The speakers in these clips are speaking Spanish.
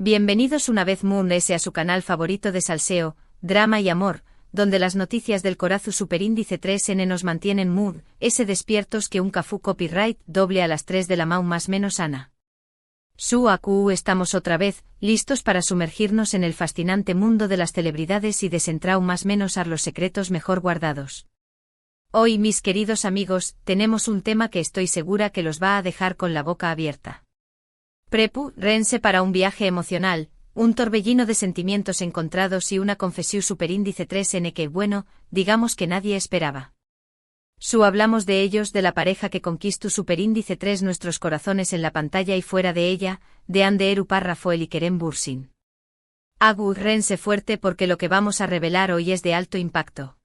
Bienvenidos una vez Moon S a su canal favorito de salseo, drama y amor, donde las noticias del Corazu Superíndice 3N nos mantienen Moon S despiertos que un Cafú copyright doble a las 3 de la mau más menos Ana. Su AQ estamos otra vez, listos para sumergirnos en el fascinante mundo de las celebridades y desentrau más menos a los secretos mejor guardados. Hoy, mis queridos amigos, tenemos un tema que estoy segura que los va a dejar con la boca abierta. Prepárense para un viaje emocional, un torbellino de sentimientos encontrados y una confesión superíndice 3N que, bueno, digamos que nadie esperaba. Hablamos de ellos, de la pareja que conquistó superíndice 3 nuestros corazones en la pantalla y fuera de ella, de Ande Eru Párrafo y Kerem Bürsin. Agárrense fuerte porque lo que vamos a revelar hoy es de alto impacto.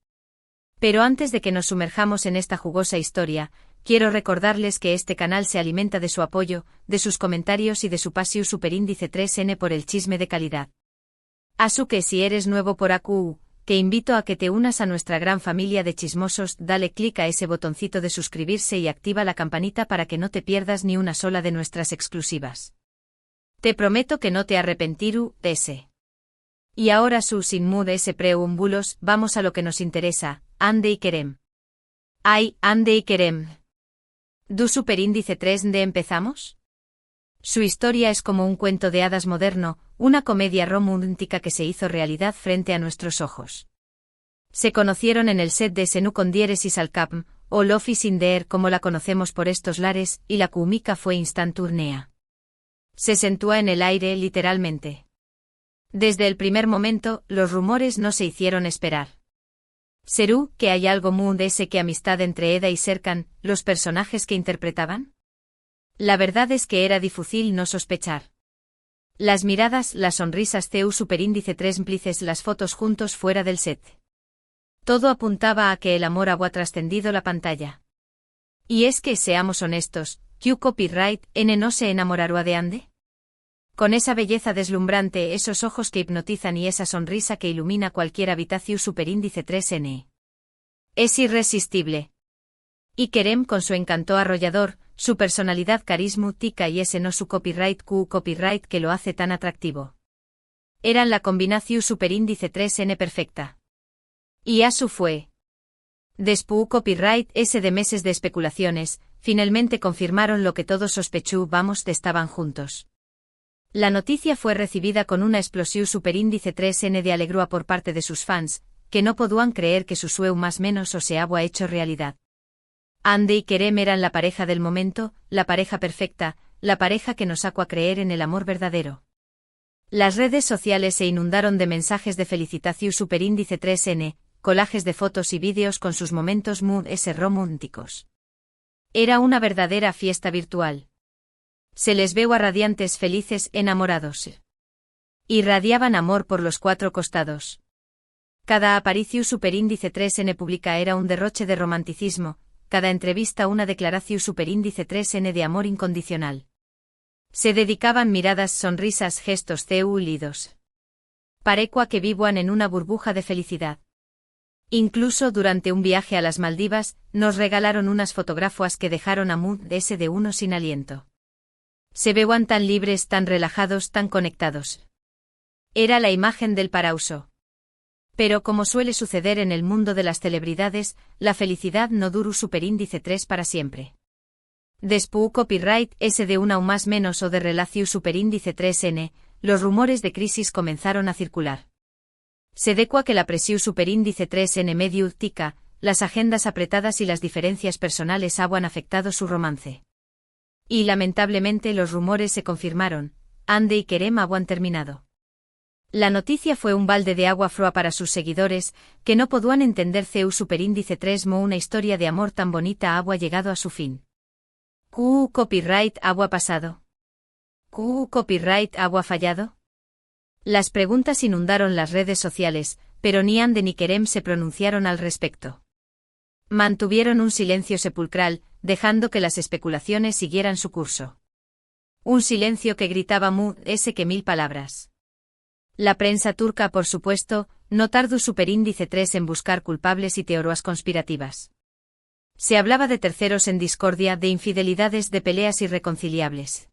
Pero antes de que nos sumerjamos en esta jugosa historia, quiero recordarles que este canal se alimenta de su apoyo, de sus comentarios y de su pasión superíndice 3N por el chisme de calidad. Así que si eres nuevo por AQ, te invito a que te unas a nuestra gran familia de chismosos, dale clic a ese botoncito de suscribirse y activa la campanita para que no te pierdas ni una sola de nuestras exclusivas. Te prometo que no te arrepentirú de ese. Y ahora sin mood ese preámbulos, vamos a lo que nos interesa, Ande y Kerem. Ay, Ande y Kerem. ¿Du superíndice 3D empezamos? Su historia es como un cuento de hadas moderno, una comedia romántica que se hizo realidad frente a nuestros ojos. Se conocieron en el set de Senu con Diéresis al Capm, o Love is in the air como la conocemos por estos lares, y la química fue instantánea. Se sentó en el aire literalmente. Desde el primer momento, los rumores no se hicieron esperar. ¿Serú que hay algo Moon S que amistad entre Eda y Serkan, los personajes que interpretaban? La verdad es que era difícil no sospechar. Las miradas, las sonrisas CU superíndice 3 implices las fotos juntos fuera del set. Todo apuntaba a que el amor había trascendido la pantalla. Y es que, seamos honestos, ¿Q copyright N no se enamorará de Ande? Con esa belleza deslumbrante, esos ojos que hipnotizan y esa sonrisa que ilumina cualquier habitación superíndice 3N. Es irresistible. Y Kerem con su encanto arrollador, su personalidad carismática y ese no su copyright Q copyright que lo hace tan atractivo. Eran la combinación superíndice 3N perfecta. Y Asu fue. Después copyright S de meses de especulaciones, finalmente confirmaron lo que todos sospechábamos de estaban juntos. La noticia fue recibida con una explosión superíndice 3N de alegría por parte de sus fans, que no podían creer que su sueño más menos o se había hecho realidad. Ande y Kerem eran la pareja del momento, la pareja perfecta, la pareja que nos sacó a creer en el amor verdadero. Las redes sociales se inundaron de mensajes de felicitación superíndice 3N, collages de fotos y vídeos con sus momentos Mood S románticos. Era una verdadera fiesta virtual. Se les veo a radiantes felices enamorados. Irradiaban amor por los cuatro costados. Cada aparición superíndice 3N pública era un derroche de romanticismo, cada entrevista una declaración superíndice 3N de amor incondicional. Se dedicaban miradas, sonrisas, gestos lidos. Parecua que vivían en una burbuja de felicidad. Incluso durante un viaje a las Maldivas, nos regalaron unas fotografías que dejaron a Mood S de uno sin aliento. Se veían tan libres, tan relajados, tan conectados. Era la imagen del paraíso. Pero como suele suceder en el mundo de las celebridades, la felicidad no duró superíndice 3 para siempre. Después copyright S de una o más menos o de relación superíndice 3N, los rumores de crisis comenzaron a circular. Se decua que la presión superíndice 3N medio tica, las agendas apretadas y las diferencias personales habían afectado su romance. Y lamentablemente los rumores se confirmaron, Ande y Kerem habían terminado. La noticia fue un balde de agua fría para sus seguidores, que no podían entender CU superíndice 3 mo una historia de amor tan bonita había llegado a su fin. ¿Q copyright había pasado? ¿Q copyright había fallado? Las preguntas inundaron las redes sociales, pero ni Ande ni Kerem se pronunciaron al respecto. Mantuvieron un silencio sepulcral, dejando que las especulaciones siguieran su curso. Un silencio que gritaba Mood S que 1000 palabras. La prensa turca, por supuesto, no tardó superíndice 3 en buscar culpables y teorías conspirativas. Se hablaba de terceros en discordia, de infidelidades, de peleas irreconciliables.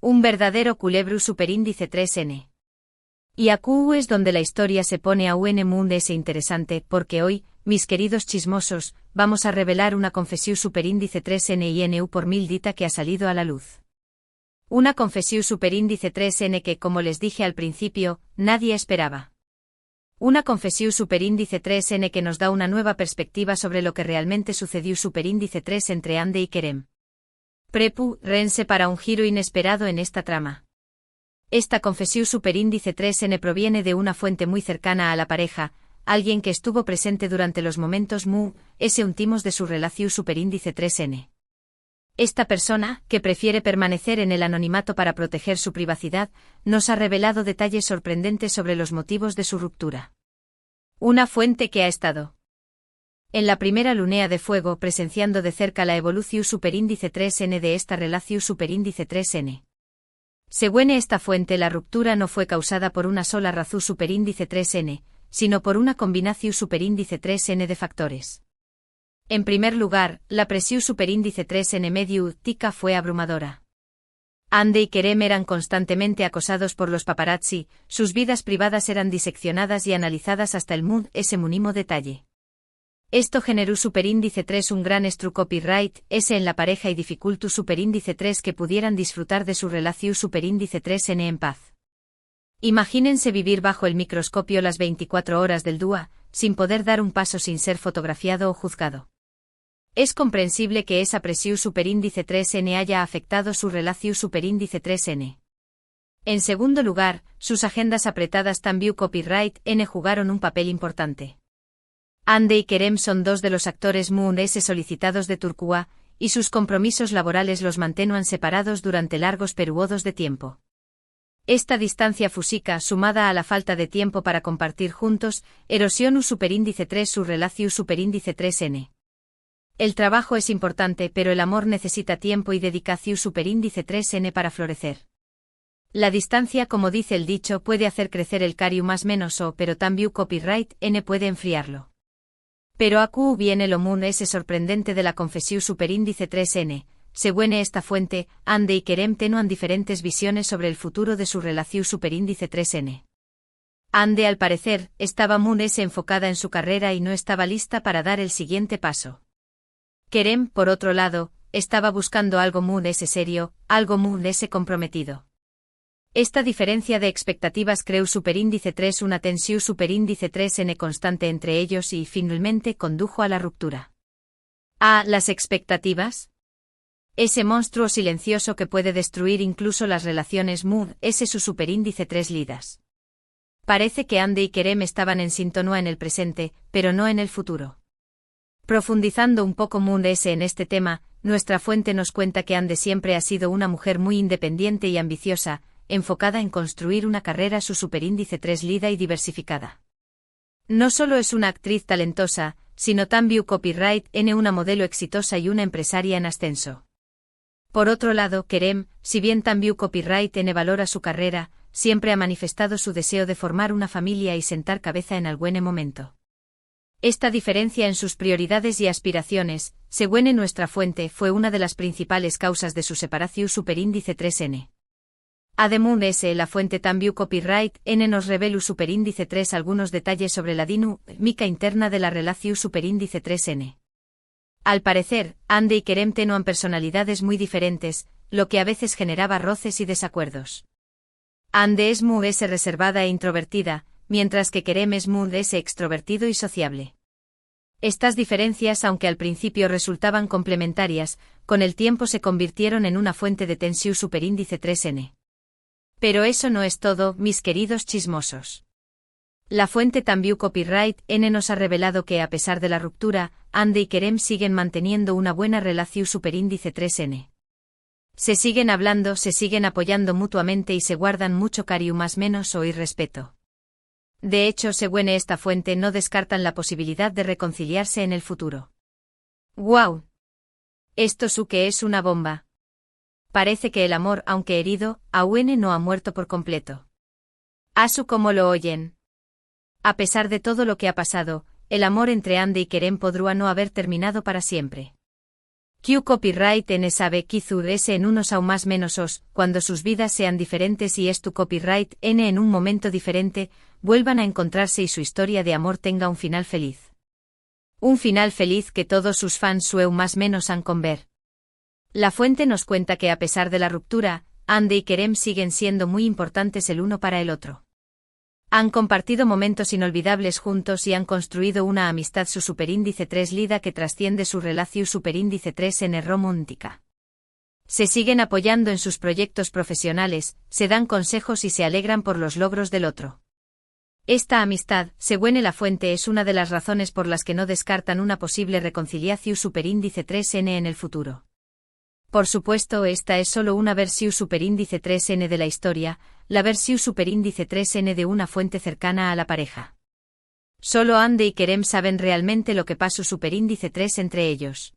Un verdadero culebro superíndice 3N. Y AQ es donde la historia se pone aún más interesante, porque hoy, mis queridos chismosos, vamos a revelar una confesión superíndice 3N y NU por mil dita que ha salido a la luz. Una confesión superíndice 3N que, como les dije al principio, nadie esperaba. Una confesión superíndice 3N que nos da una nueva perspectiva sobre lo que realmente sucedió superíndice 3 entre Ande y Kerem. Prepárense para un giro inesperado en esta trama. Esta confesión superíndice 3N proviene de una fuente muy cercana a la pareja, alguien que estuvo presente durante los momentos muy íntimos de su relación superíndice 3N. Esta persona, que prefiere permanecer en el anonimato para proteger su privacidad, nos ha revelado detalles sorprendentes sobre los motivos de su ruptura. Una fuente que ha estado en la primera lunea de fuego presenciando de cerca la evolución superíndice 3N de esta relación superíndice 3N. Según esta fuente, la ruptura no fue causada por una sola razón superíndice 3N, sino por una combinación superíndice 3N de factores. En primer lugar, la presión superíndice 3N mediática fue abrumadora. Ande y Kerem eran constantemente acosados por los paparazzi, sus vidas privadas eran diseccionadas y analizadas hasta el mínimo detalle. Esto generó superíndice 3 un gran copyright en la pareja y dificultó superíndice 3 que pudieran disfrutar de su relación superíndice 3N en paz. Imagínense vivir bajo el microscopio las 24 horas del día, sin poder dar un paso sin ser fotografiado o juzgado. Es comprensible que esa presión superíndice 3N haya afectado su relación superíndice 3N. En segundo lugar, sus agendas apretadas también copyright N jugaron un papel importante. Ande y Kerem son dos de los actores muy solicitados de Turquía, y sus compromisos laborales los mantenían separados durante largos periodos de tiempo. Esta distancia física, sumada a la falta de tiempo para compartir juntos, erosionó superíndice 3 su relación superíndice 3N. El trabajo es importante, pero el amor necesita tiempo y dedicación superíndice 3N para florecer. La distancia, como dice el dicho, puede hacer crecer el cariu más menos pero también copyright N puede enfriarlo. Pero AQ viene lo sorprendente de la confesión superíndice 3N. Según esta fuente, Ande y Kerem tenían diferentes visiones sobre el futuro de su relación superíndice 3N. Ande, al parecer, estaba muy enfocada en su carrera y no estaba lista para dar el siguiente paso. Kerem, por otro lado, estaba buscando algo muy serio, algo muy comprometido. Esta diferencia de expectativas creó superíndice 3 una tensión superíndice 3N constante entre ellos y finalmente condujo a la ruptura. ¿Las expectativas? Ese monstruo silencioso que puede destruir incluso las relaciones su superíndice 3 lidas. Parece que Ande y Kerem estaban en sintonía en el presente, pero no en el futuro. Profundizando un poco en este tema, nuestra fuente nos cuenta que Ande siempre ha sido una mujer muy independiente y ambiciosa, enfocada en construir una carrera su superíndice 3 lida y diversificada. No solo es una actriz talentosa, sino también copyright N una modelo exitosa y una empresaria en ascenso. Por otro lado, Kerem, si bien también copyright N valora su carrera, siempre ha manifestado su deseo de formar una familia y sentar cabeza en algún momento. Esta diferencia en sus prioridades y aspiraciones, según nuestra fuente, fue una de las principales causas de su separación superíndice 3N. Además, la fuente también copyright N nos revela superíndice 3 algunos detalles sobre la dinámica interna de la relación superíndice 3N. Al parecer, Ande y Kerem tenían personalidades muy diferentes, lo que a veces generaba roces y desacuerdos. Ande es muy reservada e introvertida, mientras que Kerem es muy extrovertido y sociable. Estas diferencias, aunque al principio resultaban complementarias, con el tiempo se convirtieron en una fuente de tensión superíndice 3N. Pero eso no es todo, mis queridos chismosos. La fuente también copyright N nos ha revelado que a pesar de la ruptura, Ande y Kerem siguen manteniendo una buena relación superíndice 3N. Se siguen hablando, se siguen apoyando mutuamente y se guardan mucho cariño más menos y respeto. De hecho, según esta fuente, no descartan la posibilidad de reconciliarse en el futuro. ¡Guau! Esto sí que es una bomba. Parece que el amor, aunque herido, aún no ha muerto por completo. ¿Asu como lo oyen? A pesar de todo lo que ha pasado, el amor entre Ande y Kerem podría no haber terminado para siempre. Q copyright N sabe Kizur S en unos aún más menos os, cuando sus vidas sean diferentes y es tu copyright N en un momento diferente, vuelvan a encontrarse y su historia de amor tenga un final feliz. Un final feliz que todos sus fans sueu más menos han con ver. La fuente nos cuenta que a pesar de la ruptura, Ande y Kerem siguen siendo muy importantes el uno para el otro. Han compartido momentos inolvidables juntos y han construido una amistad su superíndice 3 lida que trasciende su relación superíndice 3 en romántica. Se siguen apoyando en sus proyectos profesionales, se dan consejos y se alegran por los logros del otro. Esta amistad, según la fuente, es una de las razones por las que no descartan una posible reconciliación superíndice 3N en el futuro. Por supuesto, esta es solo una versión superíndice 3N de la historia, la versión superíndice 3N de una fuente cercana a la pareja. Solo Ande y Kerem saben realmente lo que pasó superíndice 3 entre ellos.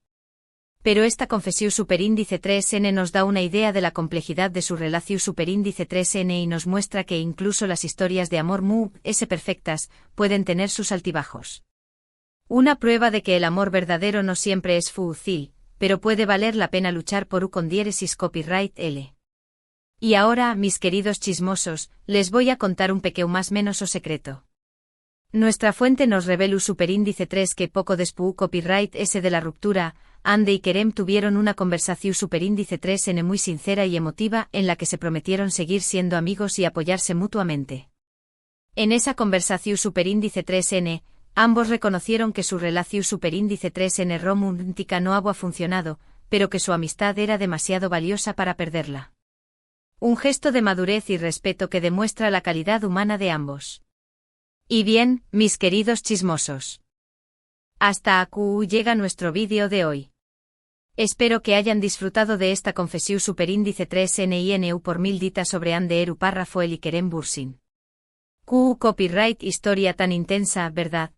Pero esta confesión superíndice 3N nos da una idea de la complejidad de su relación superíndice 3N y nos muestra que incluso las historias de amor S perfectas pueden tener sus altibajos. Una prueba de que el amor verdadero no siempre es fácil, pero puede valer la pena luchar por con diéresis copyright L. Y ahora, mis queridos chismosos, les voy a contar un pequeño más menos o secreto. Nuestra fuente nos revela superíndice 3 que poco después copyright S de la ruptura, Ande y Kerem tuvieron una conversación superíndice 3N muy sincera y emotiva en la que se prometieron seguir siendo amigos y apoyarse mutuamente. En esa conversación superíndice 3N, ambos reconocieron que su relación superíndice 3N romántica no había funcionado, pero que su amistad era demasiado valiosa para perderla. Un gesto de madurez y respeto que demuestra la calidad humana de ambos. Y bien, mis queridos chismosos. Hasta aquí llega nuestro vídeo de hoy. Espero que hayan disfrutado de esta confesión superíndice 3N y NU por mil ditas sobre Ande Eru párrafo el y Kerem Bürsin. Copyright historia tan intensa, ¿verdad?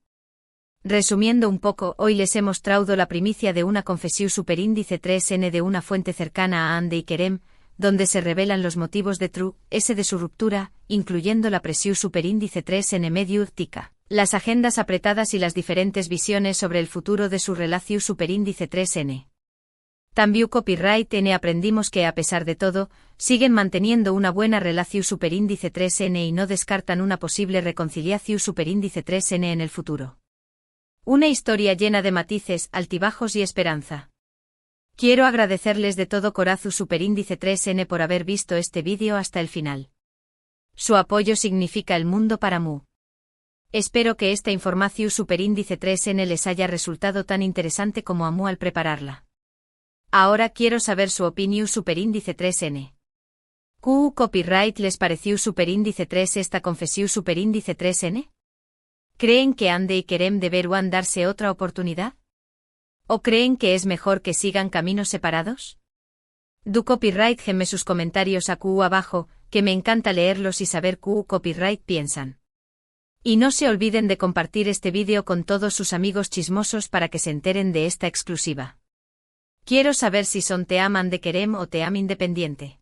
Resumiendo un poco, hoy les he mostrado la primicia de una confesión superíndice 3N de una fuente cercana a Ande y Kerem, donde se revelan los motivos de True S de su ruptura, incluyendo la presión superíndice 3N medio tica, las agendas apretadas y las diferentes visiones sobre el futuro de su relación superíndice 3N. También copyright N aprendimos que a pesar de todo, siguen manteniendo una buena relación superíndice 3N y no descartan una posible reconciliación superíndice 3N en el futuro. Una historia llena de matices, altibajos y esperanza. Quiero agradecerles de todo corazón superíndice 3N por haber visto este vídeo hasta el final. Su apoyo significa el mundo para mí. Espero que esta información superíndice 3N les haya resultado tan interesante como a mí al prepararla. Ahora quiero saber su opinión superíndice 3N. Copyright les pareció superíndice 3 esta confesión superíndice 3N? ¿Creen que Ande y Kerem deberán darse otra oportunidad? ¿O creen que es mejor que sigan caminos separados? Du copyright geme sus comentarios aquí abajo, que me encanta leerlos y saber qué copyright piensan. Y no se olviden de compartir este vídeo con todos sus amigos chismosos para que se enteren de esta exclusiva. Quiero saber si son Team Ande Kerem o Team Independiente.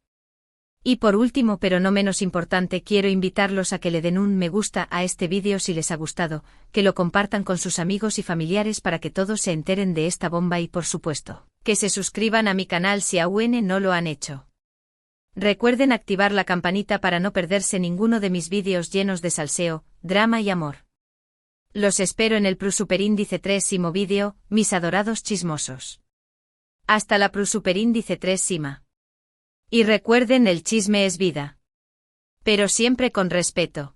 Y por último pero no menos importante quiero invitarlos a que le den un me gusta a este vídeo si les ha gustado, que lo compartan con sus amigos y familiares para que todos se enteren de esta bomba y por supuesto, que se suscriban a mi canal si aún no lo han hecho. Recuerden activar la campanita para no perderse ninguno de mis vídeos llenos de salseo, drama y amor. Los espero en el superíndice 3º vídeo, mis adorados chismosos. Hasta la superíndice 3ª. Y recuerden, el chisme es vida. Pero siempre con respeto.